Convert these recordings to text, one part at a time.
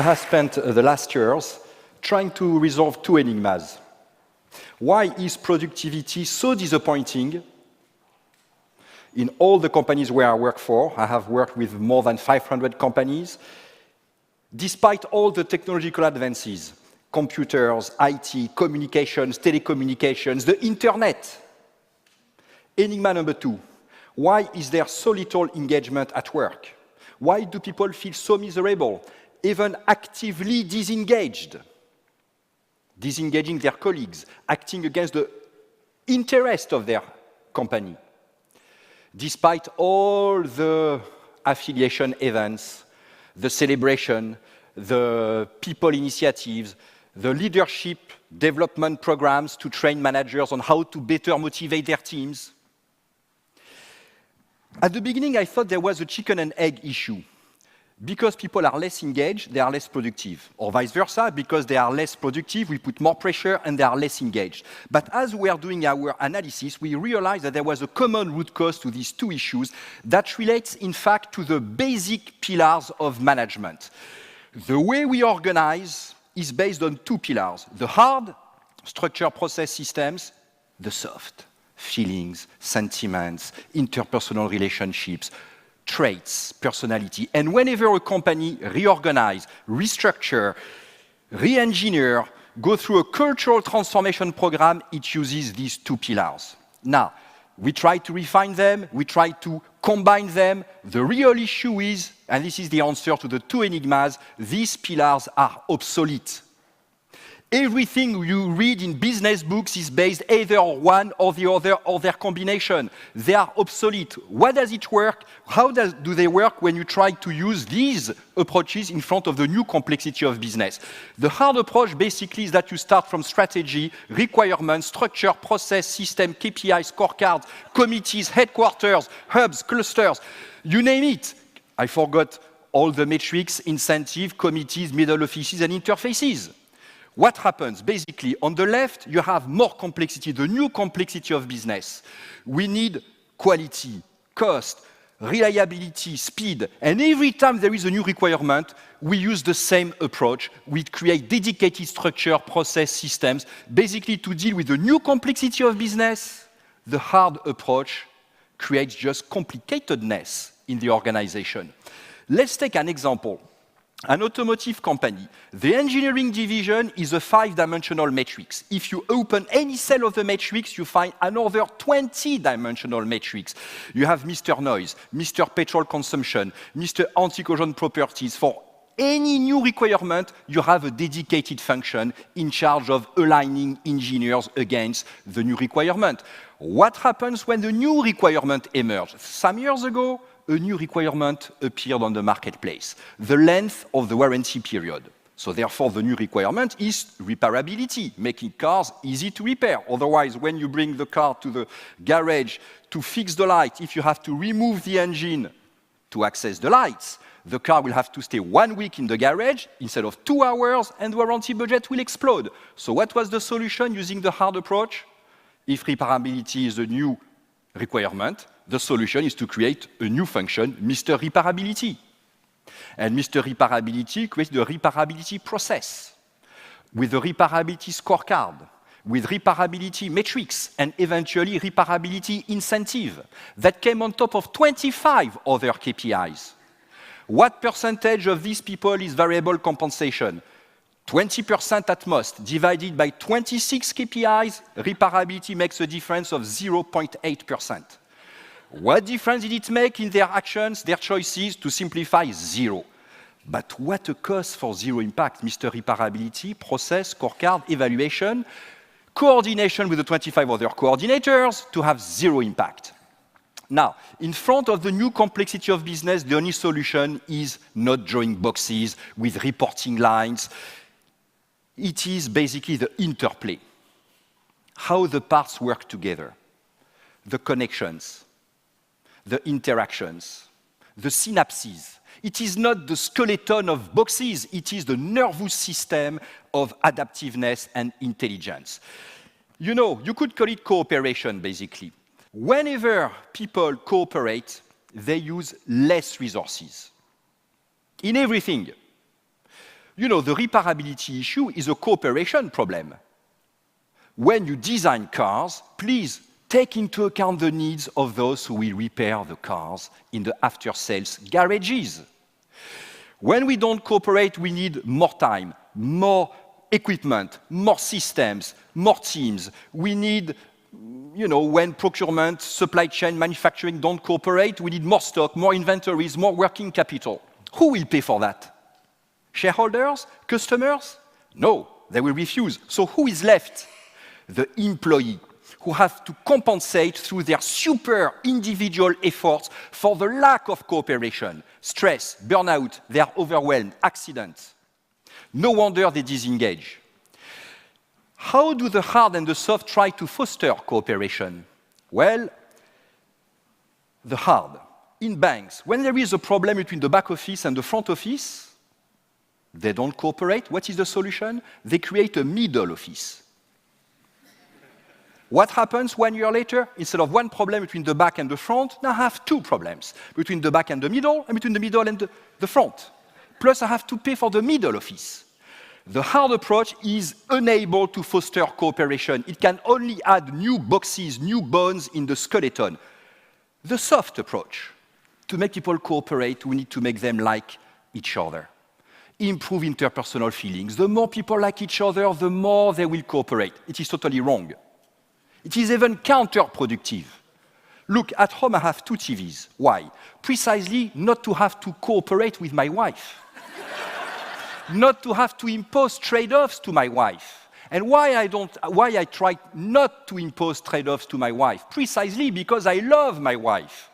I have spent the last years trying to resolve two enigmas. Why is productivity so disappointing in all the companies where I work for? I have worked with more than 500 companies. Despite all the technological advances, computers, IT, communications, telecommunications, the internet. Enigma number two, why is there so little engagement at work? Why do people feel so miserable, even actively disengaged? Disengaging their colleagues, acting against the interest of their company. Despite all the affiliation events, the celebration, the people initiatives, the leadership development programs to train managers on how to better motivate their teams. At the beginning, I thought there was a chicken and egg issue. Because people are less engaged, they are less productive. Or vice versa, because they are less productive, we put more pressure and they are less engaged. But as we are doing our analysis, we realized that there was a common root cause to these two issues that relates, in fact, to the basic pillars of management. The way we organize is based on two pillars. The hard, structure, process, systems. The soft, feelings, sentiments, interpersonal relationships, traits, personality. And whenever a company reorganize, restructure, re-engineer, go through a cultural transformation program, it uses these two pillars. Now, we try to refine them, we try to combine them. The real issue is, and this is the answer to the two enigmas, these pillars are obsolete. Everything you read in business books is based either on one or the other or their combination. They are obsolete. What does it work? How do they work when you try to use these approaches in front of the new complexity of business? The hard approach basically is that you start from strategy, requirements, structure, process, system, KPIs, scorecards, committees, headquarters, hubs, clusters, you name it. I forgot all the metrics, incentive, committees, middle offices, and interfaces. What happens? Basically, on the left, you have more complexity, the new complexity of business. We need quality, cost, reliability, speed. And every time there is a new requirement, we use the same approach. We create dedicated structure, process, systems, basically to deal with the new complexity of business. The hard approach creates just complicatedness in the organization. Let's take an example. An automotive company, the engineering division is a 5-dimensional matrix. If you open any cell of the matrix, you find another 20-dimensional matrix. You have Mr. Noise, Mr. Petrol Consumption, Mr. Anti-corrosion Properties. For any new requirement, you have a dedicated function in charge of aligning engineers against the new requirement. What happens when the new requirement emerges? Some years ago, a new requirement appeared on the marketplace, the length of the warranty period. So therefore, the new requirement is repairability, making cars easy to repair. Otherwise, when you bring the car to the garage to fix the light, if you have to remove the engine to access the lights, the car will have to stay 1 week in the garage instead of 2 hours, and the warranty budget will explode. So what was the solution using the hard approach? If repairability is a new requirement, the solution is to create a new function, Mr. Repairability. And Mr. Repairability creates the repairability process with the repairability scorecard, with repairability metrics, and eventually repairability incentive that came on top of 25 other KPIs. What percentage of these people is variable compensation? 20% at most, divided by 26 KPIs, repairability makes a difference of 0.8%. What difference did it make in their actions, their choices? To simplify, 0. But what a cost for 0 impact, Mr. Repairability, process, scorecard, evaluation, coordination with the 25 other coordinators to have 0 impact. Now, in front of the new complexity of business, the only solution is not drawing boxes with reporting lines. It is basically the interplay, how the parts work together, the connections, the interactions, the synapses. It is not the skeleton of boxes, it is the nervous system of adaptiveness and intelligence. You know, you could call it cooperation, basically. Whenever people cooperate, they use less resources in everything. You know, the repairability issue is a cooperation problem. When you design cars, please take into account the needs of those who will repair the cars in the after-sales garages. When we don't cooperate, we need more time, more equipment, more systems, more teams. We need, you know, when procurement, supply chain, manufacturing don't cooperate, we need more stock, more inventories, more working capital. Who will pay for that? Shareholders? Customers? No, they will refuse. So who is left? The employee, who have to compensate through their super individual efforts for the lack of cooperation, stress, burnout, they are overwhelmed, accidents. No wonder they disengage. How do the hard and the soft try to foster cooperation? Well, the hard. In banks, when there is a problem between the back office and the front office, they don't cooperate. What is the solution? They create a middle office. What happens 1 year later? Instead of one problem between the back and the front, now I have two problems, between the back and the middle, and between the middle and the front. Plus, I have to pay for the middle office. The hard approach is unable to foster cooperation. It can only add new boxes, new bones in the skeleton. The soft approach, to make people cooperate, we need to make them like each other. Improve interpersonal feelings. The more people like each other, the more they will cooperate. It is totally wrong. It is even counterproductive. Look, at home I have 2 TVs. Why? Precisely not to have to cooperate with my wife. Not to have to impose trade-offs to my wife. And why I try not to impose trade-offs to my wife? Precisely because I love my wife.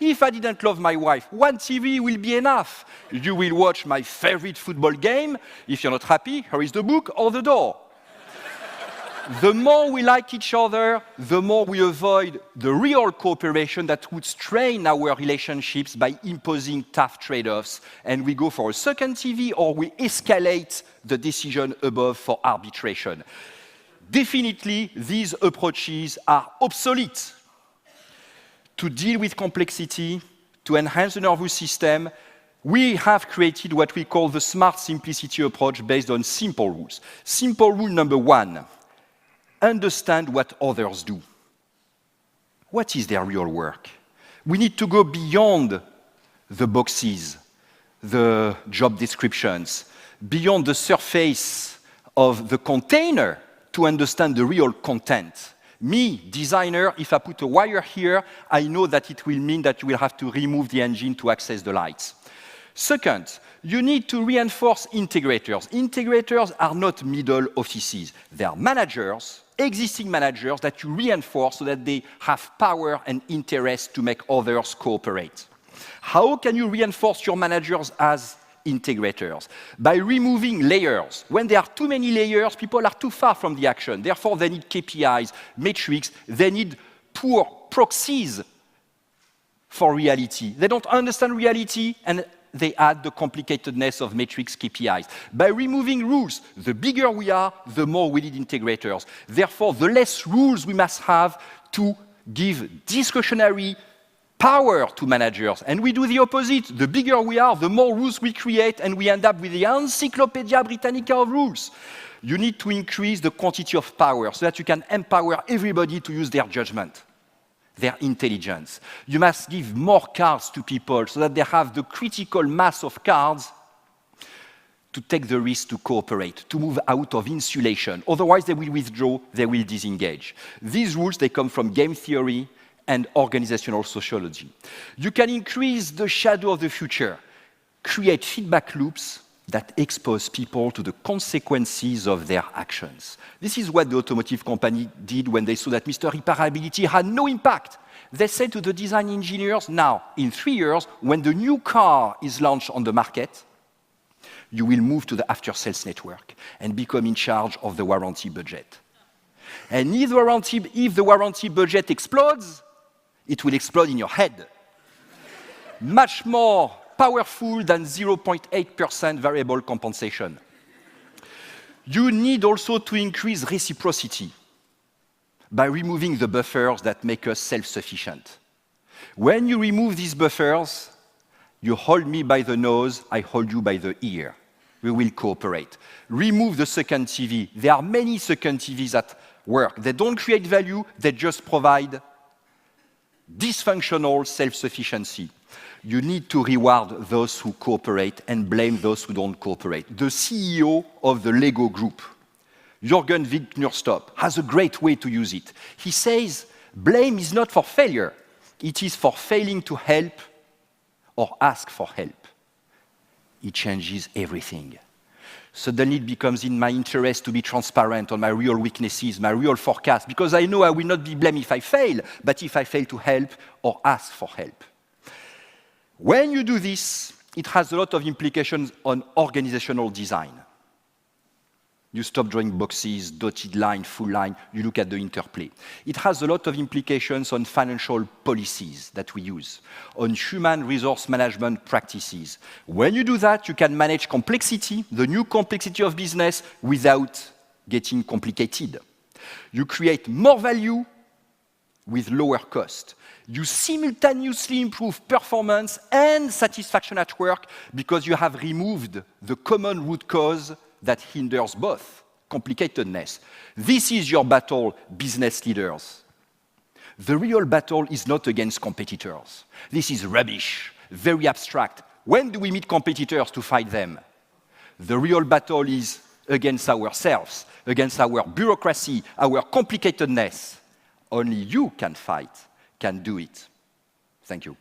If I didn't love my wife, 1 TV will be enough. You will watch my favorite football game. If you're not happy, here is the book or the door. The more we like each other, the more we avoid the real cooperation that would strain our relationships by imposing tough trade-offs, and we go for a second TV or we escalate the decision above for arbitration. Definitely, these approaches are obsolete. To deal with complexity, to enhance the nervous system, we have created what we call the smart simplicity approach based on simple rules. Simple rule number 1. Understand what others do. What is their real work? We need to go beyond the boxes, the job descriptions, beyond the surface of the container to understand the real content. Me, designer, if I put a wire here, I know that it will mean that you will have to remove the engine to access the lights. Second, you need to reinforce integrators. Integrators are not middle offices. They are managers, existing managers that you reinforce so that they have power and interest to make others cooperate. How can you reinforce your managers as integrators? By removing layers. When there are too many layers, people are too far from the action. Therefore, they need KPIs, metrics, they need poor proxies for reality. They don't understand reality, and they add the complicatedness of metrics KPIs. By removing rules, the bigger we are, the more we need integrators. Therefore, the less rules we must have to give discretionary power to managers. And we do the opposite. The bigger we are, the more rules we create, and we end up with the Encyclopedia Britannica of rules. You need to increase the quantity of power so that you can empower everybody to use their judgment, their intelligence. You must give more cards to people so that they have the critical mass of cards to take the risk to cooperate, to move out of insulation. Otherwise, they will withdraw, they will disengage. These rules, they come from game theory and organizational sociology. You can increase the shadow of the future, create feedback loops that expose people to the consequences of their actions. This is what the automotive company did when they saw that Mr. Repairability had no impact. They said to the design engineers, now, in 3 years, when the new car is launched on the market, you will move to the after-sales network and become in charge of the warranty budget. And if the warranty budget explodes, it will explode in your head. Much more powerful than 0.8% variable compensation. You need also to increase reciprocity by removing the buffers that make us self-sufficient. When you remove these buffers, you hold me by the nose, I hold you by the ear. we will cooperate. Remove the second TV. There are many second TVs at work. They don't create value, they just provide dysfunctional self-sufficiency. You need to reward those who cooperate and blame those who don't cooperate. The CEO of the Lego Group, Jürgen Wignerstop, has a great way to use it. He says, blame is not for failure, it is for failing to help or ask for help. It changes everything. Suddenly it becomes in my interest to be transparent on my real weaknesses, my real forecast, because I know I will not be blamed if I fail, but if I fail to help or ask for help. When you do this, it has a lot of implications on organizational design. You stop drawing boxes, dotted line, full line, you look at the interplay. It has a lot of implications on financial policies that we use, on human resource management practices. When you do that, you can manage complexity, the new complexity of business, without getting complicated. You create more value with lower cost. You simultaneously improve performance and satisfaction at work because you have removed the common root cause that hinders both, complicatedness. This is your battle, business leaders. The real battle is not against competitors. This is rubbish, very abstract. When do we meet competitors to fight them? The real battle is against ourselves, against our bureaucracy, our complicatedness. Only you can fight, can do it. Thank you.